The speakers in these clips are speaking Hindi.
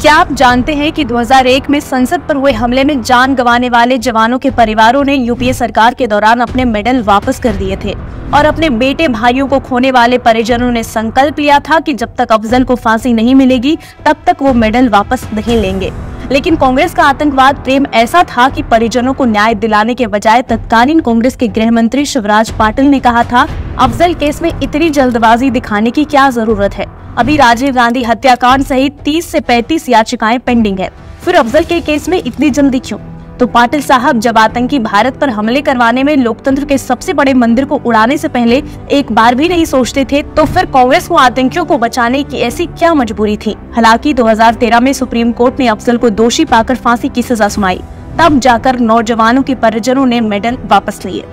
क्या आप जानते हैं कि 2001 में संसद पर हुए हमले में जान गंवाने वाले जवानों के परिवारों ने यूपीए सरकार के दौरान अपने मेडल वापस कर दिए थे और अपने बेटे भाइयों को खोने वाले परिजनों ने संकल्प लिया था कि जब तक अफजल को फांसी नहीं मिलेगी तब तक वो मेडल वापस नहीं लेंगे। लेकिन कांग्रेस का आतंकवाद प्रेम ऐसा था कि परिजनों को न्याय दिलाने के बजाय तत्कालीन कांग्रेस के गृह मंत्री शिवराज पाटिल ने कहा था, अफजल केस में इतनी जल्दबाजी दिखाने की क्या जरूरत है, अभी राजीव गांधी हत्याकांड सहित 30 से 35 याचिकाएं पेंडिंग है, फिर अफजल के केस में इतनी जल्दी क्यों? तो पाटिल साहब जब आतंकी भारत पर हमले करवाने में लोकतंत्र के सबसे बड़े मंदिर को उड़ाने से पहले एक बार भी नहीं सोचते थे, तो फिर कांग्रेस को आतंकियों को बचाने की ऐसी क्या मजबूरी थी? हालांकि 2013 में सुप्रीम कोर्ट ने अफजल को दोषी पाकर फांसी की सजा सुनाई, तब जाकर नौजवानों के परिजनों ने मेडल वापस लिए।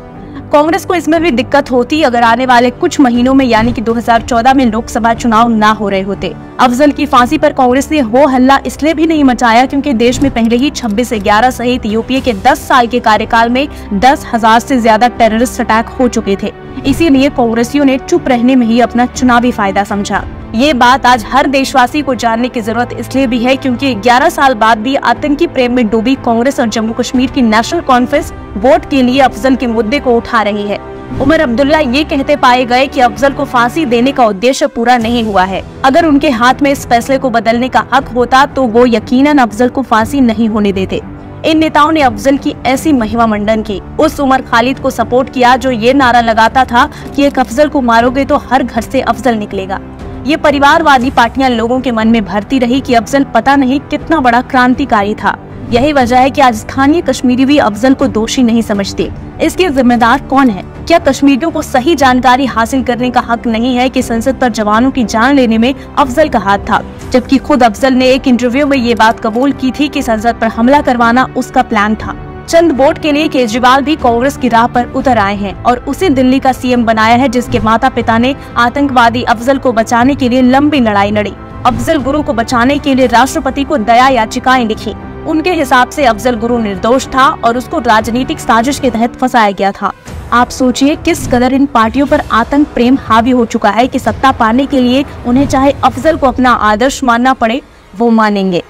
कांग्रेस को इसमें भी दिक्कत होती अगर आने वाले कुछ महीनों में यानी कि 2014 में लोकसभा चुनाव ना हो रहे होते। अफजल की फांसी पर कांग्रेस ने हो हल्ला इसलिए भी नहीं मचाया क्योंकि देश में पहले ही 26 से 11 सहित यूपीए के 10 साल के कार्यकाल में 10,000 से ज्यादा टेररिस्ट अटैक हो चुके थे। इसीलिए कांग्रेसियों ने चुप रहने में ही अपना चुनावी फायदा समझा। ये बात आज हर देशवासी को जानने की जरूरत इसलिए भी है क्योंकि 11 साल बाद भी आतंकी प्रेम में डूबी कांग्रेस और जम्मू कश्मीर की नेशनल कॉन्फ्रेंस वोट के लिए अफजल के मुद्दे को उठा रही है। उमर अब्दुल्ला ये कहते पाए गए कि अफजल को फांसी देने का उद्देश्य पूरा नहीं हुआ है। अगर उनके हाथ में इस फैसले को बदलने का हक होता तो वो यकीनन अफजल को फांसी नहीं होने देते। इन नेताओं ने अफजल की ऐसी महिमा मंडन की, उस उमर खालिद को सपोर्ट किया जो ये नारा लगाता था कि एक अफजल को मारोगे तो हर घर से अफजल निकलेगा। ये परिवारवादी पार्टियां लोगों के मन में भरती रही कि अफजल पता नहीं कितना बड़ा क्रांतिकारी था। यही वजह है कि आज स्थानीय कश्मीरी भी अफजल को दोषी नहीं समझते। इसके जिम्मेदार कौन है? क्या कश्मीरियों को सही जानकारी हासिल करने का हक नहीं है कि संसद पर जवानों की जान लेने में अफजल का हाथ था, जबकि खुद अफजल ने एक इंटरव्यू में ये बात कबूल की थी कि संसद पर हमला करवाना उसका प्लान था। चंद वोट के लिए केजरीवाल भी कांग्रेस की राह पर उतर आए हैं और उसे दिल्ली का सीएम बनाया है, जिसके माता पिता ने आतंकवादी अफजल को बचाने के लिए लंबी लड़ाई लड़ी। अफजल गुरु को बचाने के लिए राष्ट्रपति को दया याचिकाएं लिखी। उनके हिसाब से अफजल गुरु निर्दोष था और उसको राजनीतिक साजिश के तहत फंसाया गया था। आप सोचिए किस कदर इन पार्टियों पर आतंक प्रेम हावी हो चुका है कि सत्ता पाने के लिए उन्हें चाहे अफजल को अपना आदर्श मानना पड़े वो मानेंगे।